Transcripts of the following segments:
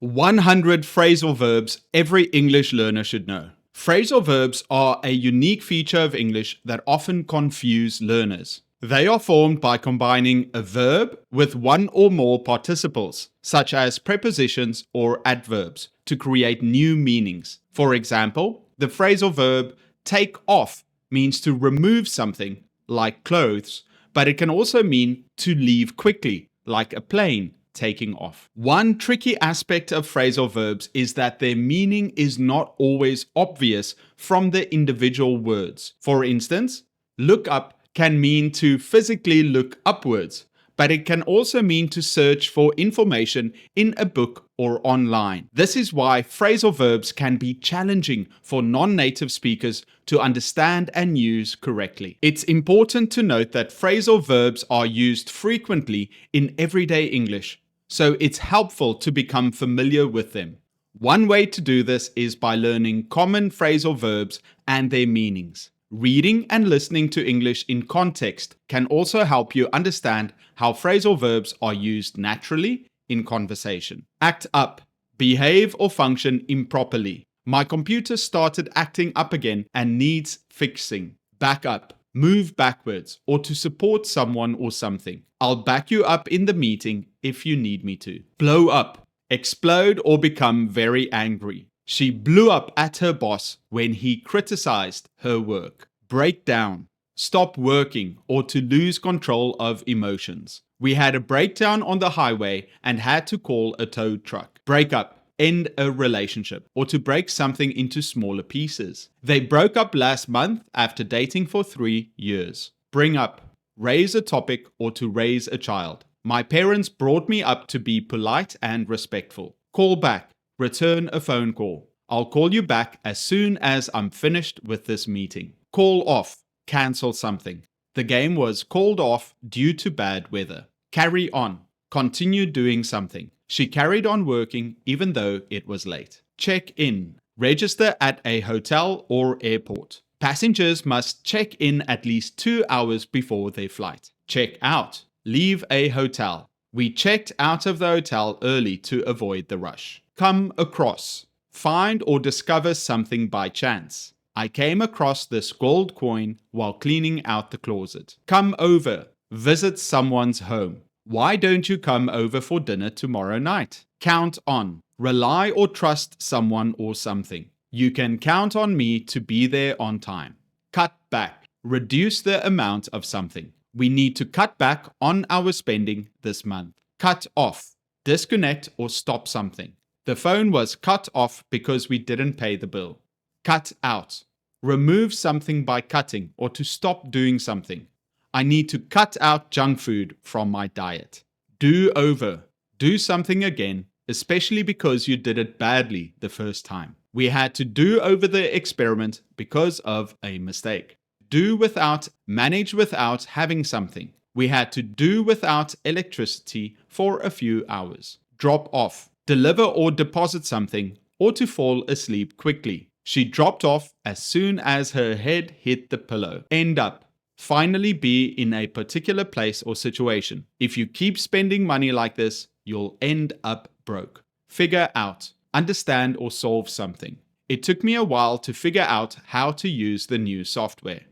100 phrasal verbs every English learner should know. Phrasal verbs are a unique feature of English that often confuse learners. They are formed by combining a verb with one or more participles, such as prepositions or adverbs, to create new meanings. For example, the phrasal verb take off means to remove something, like clothes, but it can also mean to leave quickly, like a plane taking off. One tricky aspect of phrasal verbs is that their meaning is not always obvious from the individual words. For instance, look up can mean to physically look upwards, but it can also mean to search for information in a book or online. This is why phrasal verbs can be challenging for non-native speakers to understand and use correctly. It's important to note that phrasal verbs are used frequently in everyday English, so it's helpful to become familiar with them. One way to do this is by learning common phrasal verbs and their meanings. Reading and listening to English in context can also help you understand how phrasal verbs are used naturally in conversation. Act up. Behave or function improperly. My computer started acting up again and needs fixing. Back up. Move backwards or to support someone or something. I'll back you up in the meeting if you need me to. Blow up. Explode or become very angry. She blew up at her boss when he criticized her work. Break down. Stop working or to lose control of emotions. We had a breakdown on the highway and had to call a tow truck. Break up. End a relationship or to break something into smaller pieces. They broke up last month after dating for 3 years. Bring up. Raise a topic or to raise a child. My parents brought me up to be polite and respectful. Call back. Return a phone call. I'll call you back as soon as I'm finished with this meeting. Call off. Cancel something. The game was called off due to bad weather. Carry on. Continue doing something. She carried on working even though it was late. Check in. Register at a hotel or airport. Passengers must check in at least 2 hours before their flight. Check out. Leave a hotel. We checked out of the hotel early to avoid the rush. Come across. Find or discover something by chance. I came across this gold coin while cleaning out the closet. Come over. Visit someone's home. Why don't you come over for dinner tomorrow night? Count on. Rely or trust someone or something. You can count on me to be there on time. Cut back. Reduce the amount of something. We need to cut back on our spending this month. Cut off. Disconnect or stop something. The phone was cut off because we didn't pay the bill. Cut out. Remove something by cutting or to stop doing something. I need to cut out junk food from my diet. Do over. Do something again, especially because you did it badly the first time. We had to do over the experiment because of a mistake. Do without, manage without having something. We had to do without electricity for a few hours. Drop off. Deliver or deposit something, or to fall asleep quickly. She dropped off as soon as her head hit the pillow. End up. Finally be in a particular place or situation. If you keep spending money like this, you'll end up broke. Figure out. Understand or solve something. It took me a while to figure out how to use the new software.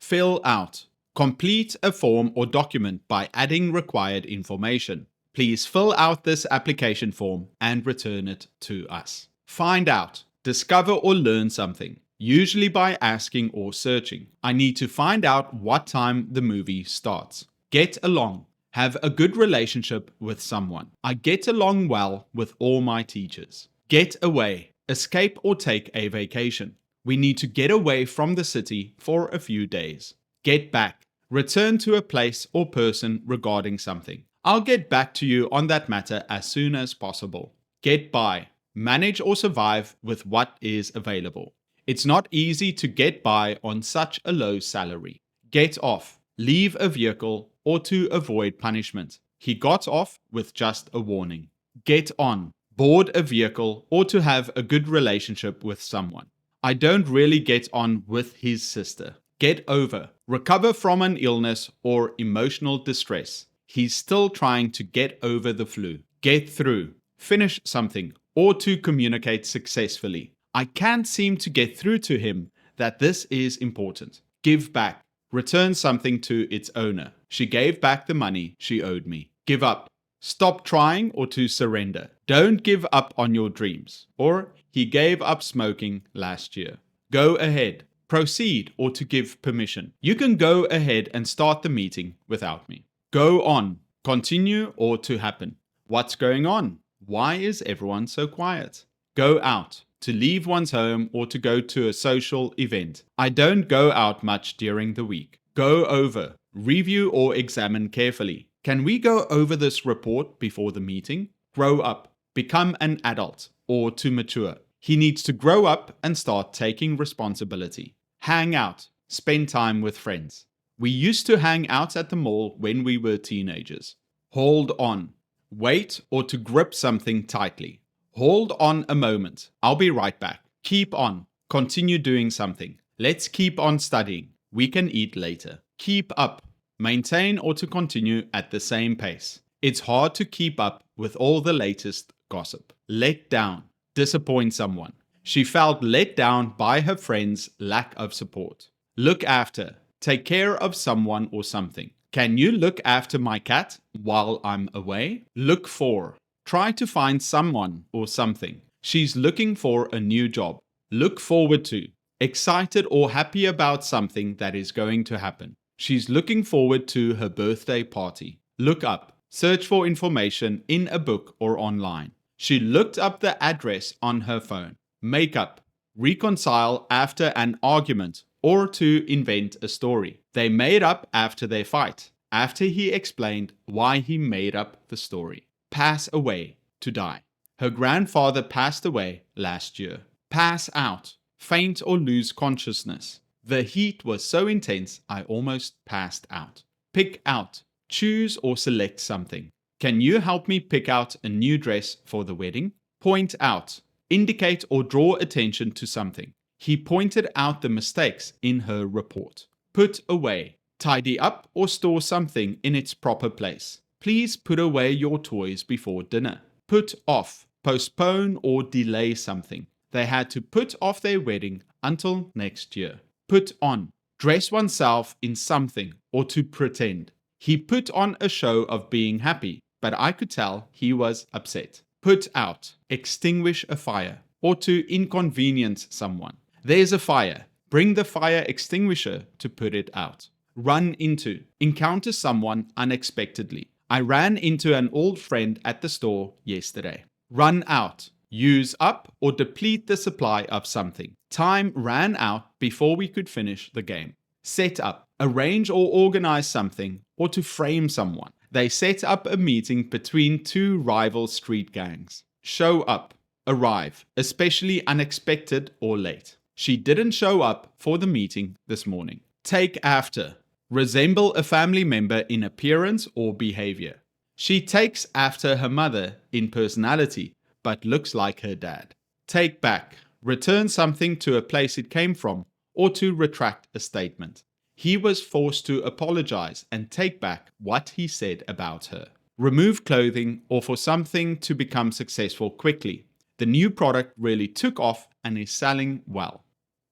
Fill out. Complete a form or document by adding required information. Please fill out this application form and return it to us. Find out. Discover or learn something, usually by asking or searching. I need to find out what time the movie starts. Get along. Have a good relationship with someone. I get along well with all my teachers. Get away. Escape or take a vacation. We need to get away from the city for a few days. Get back. Return to a place or person regarding something. I'll get back to you on that matter as soon as possible. Get by. Manage or survive with what is available. It's not easy to get by on such a low salary. Get off. Leave a vehicle or to avoid punishment. He got off with just a warning. Get on. Board a vehicle or to have a good relationship with someone. I don't really get on with his sister. Get over. Recover from an illness or emotional distress. He's still trying to get over the flu. Get through. Finish something or to communicate successfully. I can't seem to get through to him that this is important. Give back. Return something to its owner. She gave back the money she owed me. Give up. Stop trying or to surrender. Don't give up on your dreams. Or he gave up smoking last year. Go ahead. Proceed or to give permission. You can go ahead and start the meeting without me. Go on. Continue or to happen. What's going on? Why is everyone so quiet? Go out. To leave one's home or to go to a social event. I don't go out much during the week. Go over. Review or examine carefully. Can we go over this report before the meeting? Grow up. Become an adult or to mature. He needs to grow up and start taking responsibility. Hang out. Spend time with friends. We used to hang out at the mall when we were teenagers. Hold on. Wait or to grip something tightly. Hold on a moment. I'll be right back. Keep on. Continue doing something. Let's keep on studying. We can eat later. Keep up. Maintain or to continue at the same pace. It's hard to keep up with all the latest gossip. Let down. Disappoint someone. She felt let down by her friend's lack of support. Look after. Take care of someone or something. Can you look after my cat while I'm away? Look for. Try to find someone or something. She's looking for a new job. Look forward to. Excited or happy about something that is going to happen. She's looking forward to her birthday party. Look up. Search for information in a book or online. She looked up the address on her phone. Make up. Reconcile after an argument or to invent a story. They made up after their fight, after he explained why he made up the story. Pass away. To die. Her grandfather passed away last year. Pass out. Faint or lose consciousness. The heat was so intense I almost passed out. Pick out. Choose or select something. Can you help me pick out a new dress for the wedding? Point out. Indicate or draw attention to something. He pointed out the mistakes in her report. Put away. Tidy up or store something in its proper place. Please put away your toys before dinner. Put off. Postpone or delay something. They had to put off their wedding until next year. Put on. Dress oneself in something or to pretend. He put on a show of being happy, but I could tell he was upset. Put out. Extinguish a fire or to inconvenience someone. There's a fire. Bring the fire extinguisher to put it out. Run into. Encounter someone unexpectedly. I ran into an old friend at the store yesterday. Run out. Use up or deplete the supply of something. Time ran out before we could finish the game. Set up. Arrange or organize something or to frame someone. They set up a meeting between two rival street gangs. Show up. Arrive, especially unexpected or late. She didn't show up for the meeting this morning. Take after. Resemble a family member in appearance or behavior. She takes after her mother in personality, but looks like her dad. Take back. Return something to a place it came from, or to retract a statement. He was forced to apologize and take back what he said about her. Remove clothing or for something to become successful quickly. The new product really took off and is selling well.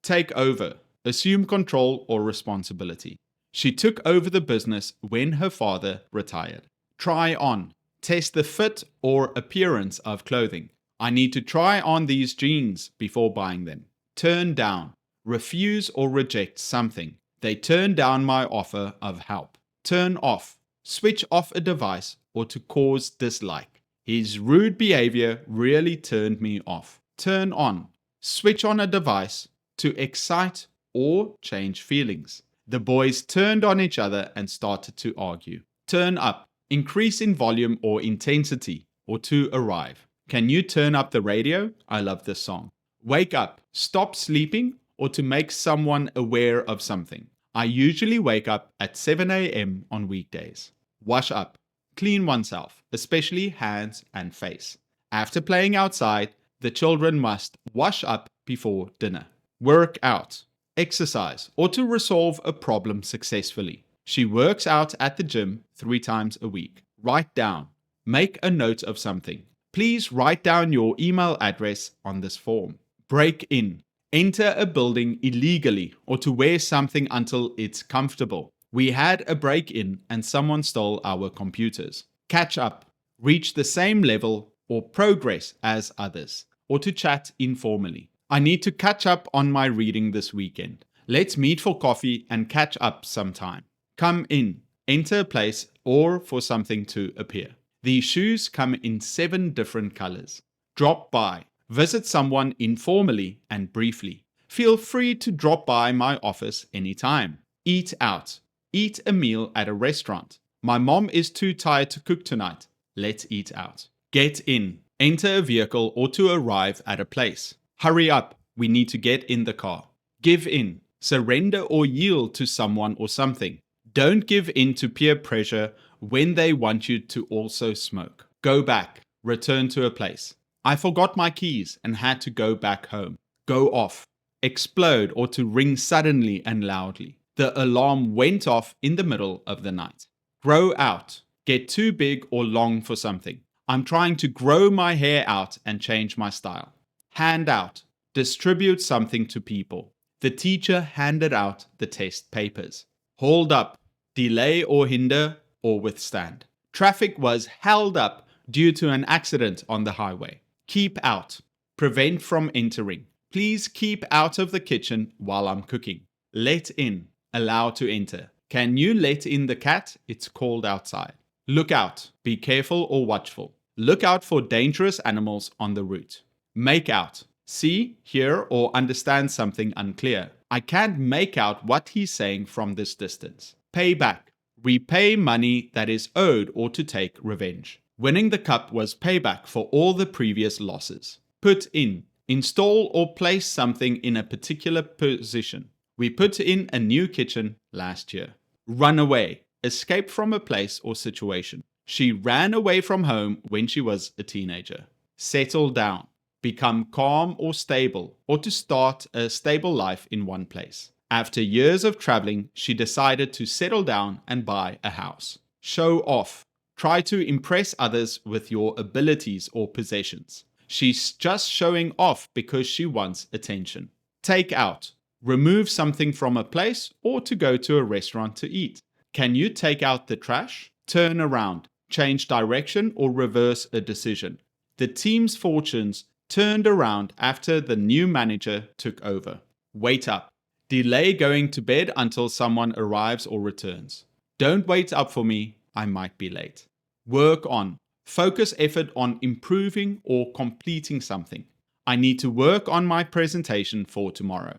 Take over. Assume control or responsibility. She took over the business when her father retired. Try on. Test the fit or appearance of clothing. I need to try on these jeans before buying them. Turn down. Refuse or reject something. They turned down my offer of help. Turn off. Switch off a device or to cause dislike. His rude behavior really turned me off. Turn on. Switch on a device to excite or change feelings. The boys turned on each other and started to argue. Turn up. Increase in volume or intensity or to arrive. Can you turn up the radio? I love this song. Wake up. Stop sleeping or to make someone aware of something. I usually wake up at 7 a.m. on weekdays. Wash up. Clean oneself, especially hands and face. After playing outside, the children must wash up before dinner. Work out. Exercise or to resolve a problem successfully. She works out at the gym 3 times a week. Write down. Make a note of something. Please write down your email address on this form. Break in. Enter a building illegally or to wear something until it's comfortable. We had a break-in and someone stole our computers. Catch up. Reach the same level or progress as others, or to chat informally. I need to catch up on my reading this weekend. Let's meet for coffee and catch up sometime. Come in. Enter a place or for something to appear. These shoes come in 7 different colors. Drop by. Visit someone informally and briefly. Feel free to drop by my office anytime. Eat out. Eat a meal at a restaurant. My mom is too tired to cook tonight. Let's eat out. Get in. Enter a vehicle or to arrive at a place. Hurry up. We need to get in the car. Give in. Surrender or yield to someone or something. Don't give in to peer pressure when they want you to also smoke. Go back. Return to a place. I forgot my keys and had to go back home. Go off. Explode or to ring suddenly and loudly. The alarm went off in the middle of the night. Grow out. Get too big or long for something. I'm trying to grow my hair out and change my style. Hand out. Distribute something to people. The teacher handed out the test papers. Hold up. Delay or hinder or withstand. Traffic was held up due to an accident on the highway. Keep out. Prevent from entering. Please keep out of the kitchen while I'm cooking. Let in. Allow to enter. Can you let in the cat? It's cold outside. Look out. Be careful or watchful. Look out for dangerous animals on the route. Make out. See, hear, or understand something unclear. I can't make out what he's saying from this distance. Pay back. Repay money that is owed or to take revenge. Winning the cup was payback for all the previous losses. Put in. Install or place something in a particular position. We put in a new kitchen last year. Run away. Escape from a place or situation. She ran away from home when she was a teenager. Settle down. Become calm or stable, or to start a stable life in one place. After years of traveling, she decided to settle down and buy a house. Show off. Try to impress others with your abilities or possessions. She's just showing off because she wants attention. Take out. Remove something from a place or to go to a restaurant to eat. Can you take out the trash? Turn around. Change direction or reverse a decision. The team's fortunes turned around after the new manager took over. Wait up. Delay going to bed until someone arrives or returns. Don't wait up for me. I might be late. Work on. Focus effort on improving or completing something. I need to work on my presentation for tomorrow.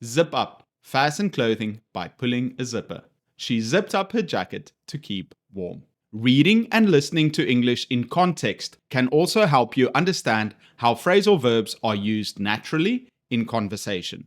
Zip up. Fasten clothing by pulling a zipper. She zipped up her jacket to keep warm. Reading and listening to English in context can also help you understand how phrasal verbs are used naturally in conversation.